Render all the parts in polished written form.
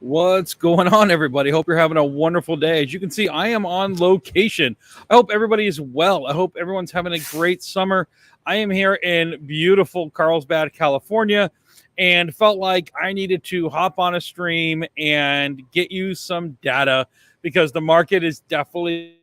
What's going on, everybody? Hope you're having a wonderful day. As you can see, I am on location. I hope everybody is well. I hope everyone's having a great summer. I am here in beautiful Carlsbad, California, and felt like I needed to hop on a stream and get you some data because the market is definitely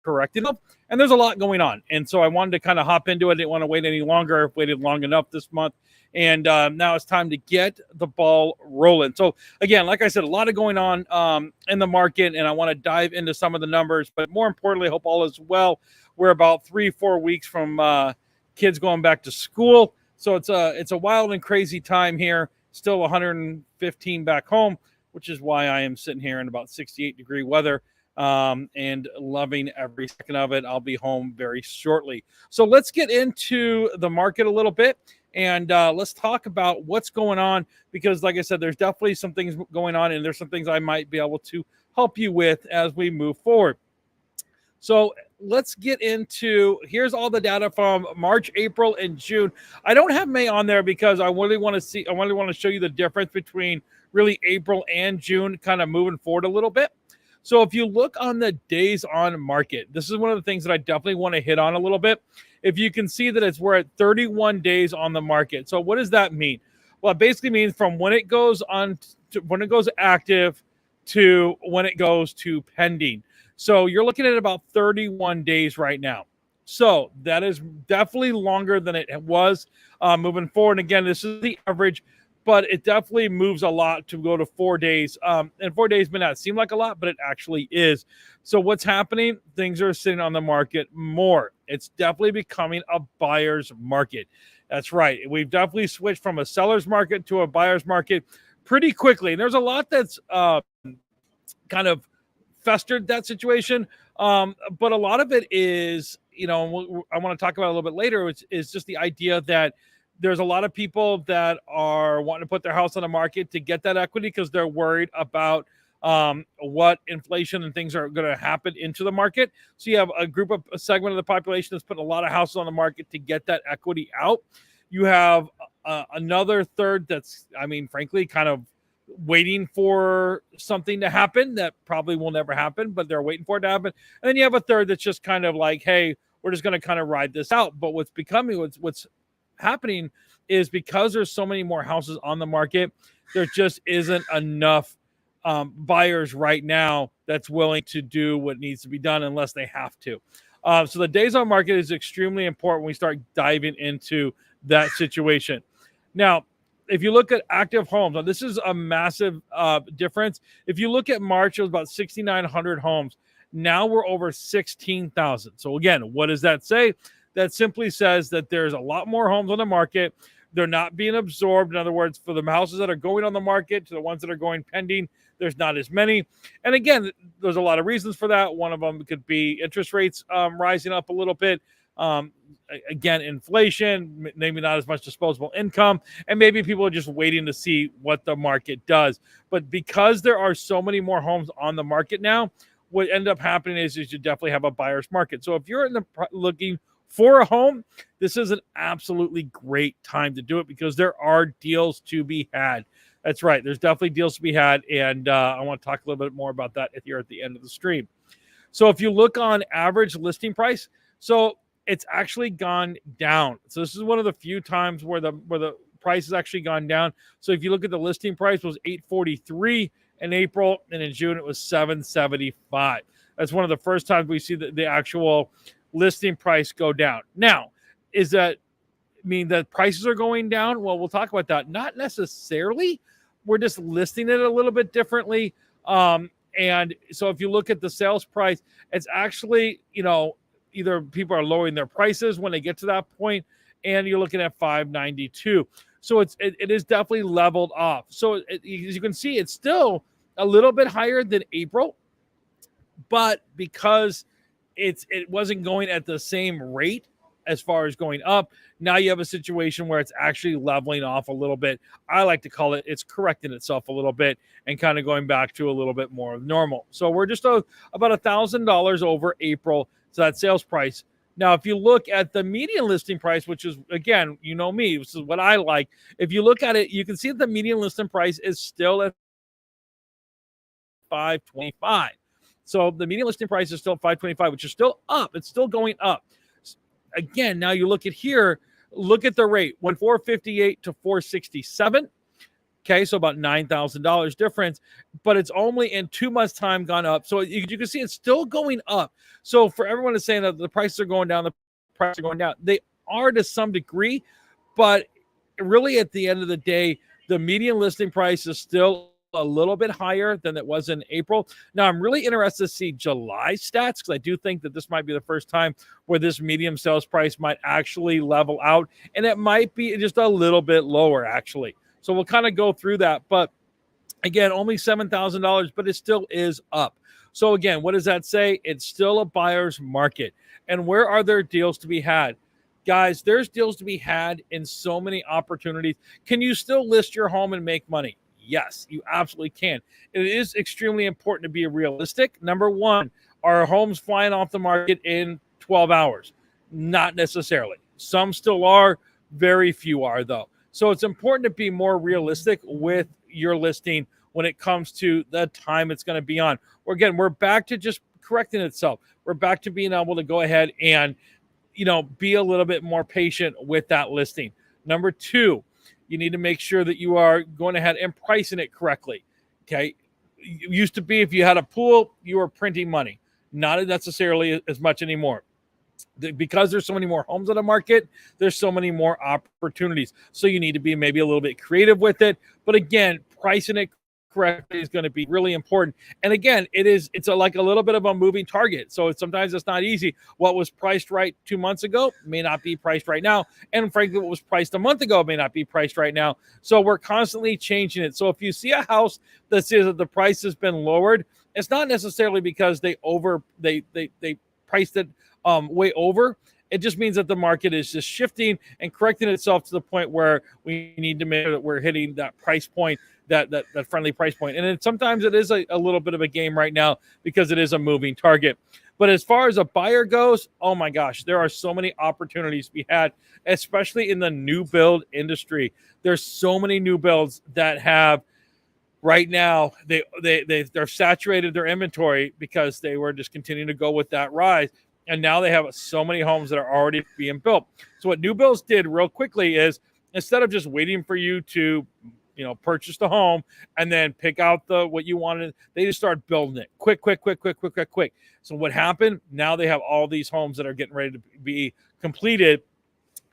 correcting up and there's a lot going on. And so I wanted to kind of hop into it. I didn't want to wait any longer. I've waited long enough this month. And now it's time to get the ball rolling. So again, like I said, a lot of going on in the market, and I want to dive into some of the numbers. But more importantly, I hope all is well. We're about 3-4 weeks from kids going back to school, so it's a wild and crazy time here. Still 115 back home, which is why I am sitting here in about 68-degree weather. And loving every second of it. I'll be home very shortly. So let's get into the market a little bit and let's talk about what's going on because, like I said, there's definitely some things going on, and there's some things I might be able to help you with as we move forward. So let's get into here's all the data from March, April, and June. I don't have May on there because I really want to show you the difference between really April and June, kind of moving forward a little bit. So if you look on the days on market, this is one of the things that I definitely want to hit on a little bit. If you can see that we're at 31 days on the market. So what does that mean? Well, it basically means from when it goes on to when it goes active to when it goes to pending. So you're looking at about 31 days right now. So that is definitely longer than it was moving forward. And again, this is the average, but it definitely moves a lot to go to 4 days. And 4 days may not seem like a lot, but it actually is. So what's happening? Things are sitting on the market more. It's definitely becoming a buyer's market. That's right. We've definitely switched from a seller's market to a buyer's market pretty quickly. And there's a lot that's kind of festered that situation. But a lot of it is, I want to talk about a little bit later, which is just the idea that there's a lot of people that are wanting to put their house on the market to get that equity because they're worried about what inflation and things are going to happen into the market. So you have a segment of the population that's putting a lot of houses on the market to get that equity out. You have another third that's, frankly, kind of waiting for something to happen that probably will never happen, but they're waiting for it to happen. And then you have a third that's just kind of like, hey, we're just going to kind of ride this out. But what's happening is because there's so many more houses on the market, there just isn't enough buyers right now that's willing to do what needs to be done unless they have to. So the days on market is extremely important when we start diving into that situation. Now, if you look at active homes, now this is a massive difference. If you look at March, it was about 6,900 homes. Now we're over 16,000. So again, what does that say? That simply says that there's a lot more homes on the market. They're not being absorbed. In other words, for the houses that are going on the market to the ones that are going pending, there's not as many. And again, there's a lot of reasons for that. One of them could be interest rates rising up a little bit. Again, inflation, maybe not as much disposable income, and maybe people are just waiting to see what the market does. But because there are so many more homes on the market now, what ended up happening is you definitely have a buyer's market. So if you're looking for a home, this is an absolutely great time to do it because there are deals to be had. That's right. There's definitely deals to be had. And I want to talk a little bit more about that here at the end of the stream. So if you look on average listing price, so it's actually gone down. So this is one of the few times where the price has actually gone down. So if you look at the listing price, it was $843 in April, and in June it was $775. That's one of the first times we see the actual listing price go down. Now, is that mean that prices are going down? Well, we'll talk about that. Not necessarily. We're just listing it a little bit differently. And so if you look at the sales price, it's actually, either people are lowering their prices when they get to that point, and you're looking at 592. So it is definitely leveled off. So as you can see, it's still a little bit higher than April, but because it wasn't going at the same rate as far as going up, now you have a situation where it's actually leveling off a little bit. I like to call it's correcting itself a little bit and kind of going back to a little bit more of normal. So we're just about $1,000 over April. So that sales price. Now, if you look at the median listing price, which is, again, me, this is what I like. If you look at it, you can see that the median listing price is still at 525. So the median listing price is still 525, which is still up. It's still going up. Again, now you look at here, look at the rate, went 458 to 467. Okay, so about $9,000 difference, but it's only in 2 months' time gone up. So you can see it's still going up. So for everyone to say that the prices are going down, the prices are going down, they are to some degree, but really at the end of the day, the median listing price is still a little bit higher than it was in April. Now, I'm really interested to see July stats because I do think that this might be the first time where this median sales price might actually level out, and it might be just a little bit lower, actually. So we'll kind of go through that. But again, only $7,000, but it still is up. So again, what does that say? It's still a buyer's market. And where are there deals to be had? Guys, there's deals to be had in so many opportunities. Can you still list your home and make money? Yes, you absolutely can. It is extremely important to be realistic. Number one, are homes flying off the market in 12 hours? Not necessarily. Some still are. Very few are, though. So it's important to be more realistic with your listing when it comes to the time it's going to be on. Or again, we're back to just correcting itself. We're back to being able to go ahead and, be a little bit more patient with that listing. Number two, you need to make sure that you are going ahead and pricing it correctly. Okay. It used to be if you had a pool, you were printing money. Not necessarily as much anymore. Because there's so many more homes on the market, there's so many more opportunities. So you need to be maybe a little bit creative with it. But again, pricing it correctly is going to be really important. And again, it's like a little bit of a moving target. So sometimes it's not easy. What was priced right 2 months ago may not be priced right now. And frankly, what was priced a month ago may not be priced right now. So we're constantly changing it. So if you see a house that says that the price has been lowered, it's not necessarily because they priced it way over. It just means that the market is just shifting and correcting itself to the point where we need to make sure that we're hitting that price point, that friendly price point. And sometimes it is a little bit of a game right now because it is a moving target. But as far as a buyer goes, oh my gosh, there are so many opportunities to be had, especially in the new build industry. There's so many new builds that have right now they're saturated their inventory because they were just continuing to go with that rise. And now they have so many homes that are already being built. So what new builds did real quickly is instead of just waiting for you to, purchase the home and then pick out what you wanted, they just start building it quick. So what happened? Now they have all these homes that are getting ready to be completed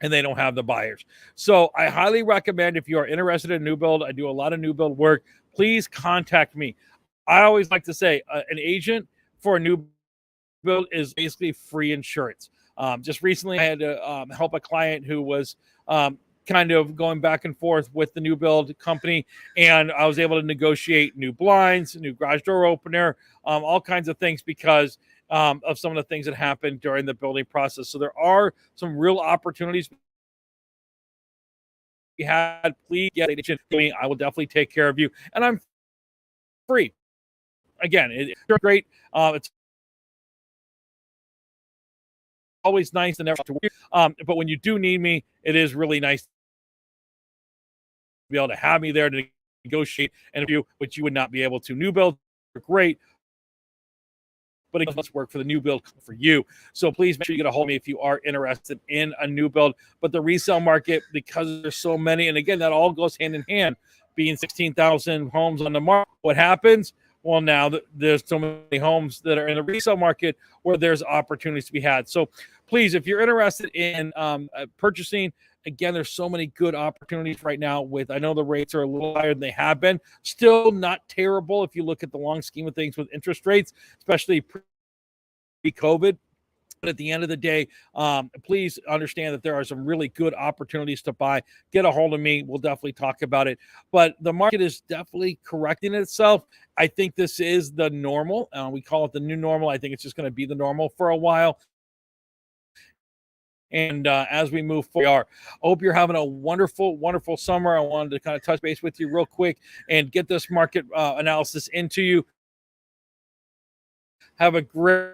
and they don't have the buyers. So I highly recommend if you are interested in new build, I do a lot of new build work, please contact me. I always like to say an agent for a new build is basically free insurance. Just recently, I had to help a client who was kind of going back and forth with the new build company, and I was able to negotiate new blinds, new garage door opener, all kinds of things because of some of the things that happened during the building process. So there are some real opportunities. You had, please get an agent to me. I will definitely take care of you, and I'm free. Again, it's great. It's always nice and never to work. But when you do need me, it is really nice to be able to have me there to negotiate and review, which you would not be able to. New builds are great, but it does work for the new build for you. So please make sure you get a hold of me if you are interested in a new build. But the resale market, because there's so many, and again, that all goes hand in hand, being 16,000 homes on the market. What happens? Well, now there's so many homes that are in the resale market where there's opportunities to be had. So please, if you're interested in purchasing, again, there's so many good opportunities right now I know the rates are a little higher than they have been. Still not terrible if you look at the long scheme of things with interest rates, especially pre-COVID. But at the end of the day, please understand that there are some really good opportunities to buy. Get a hold of me. We'll definitely talk about it. But the market is definitely correcting itself. I think this is the normal. We call it the new normal. I think it's just going to be the normal for a while. And as we move forward, I hope you're having a wonderful, wonderful summer. I wanted to kind of touch base with you real quick and get this market analysis into you. Have a great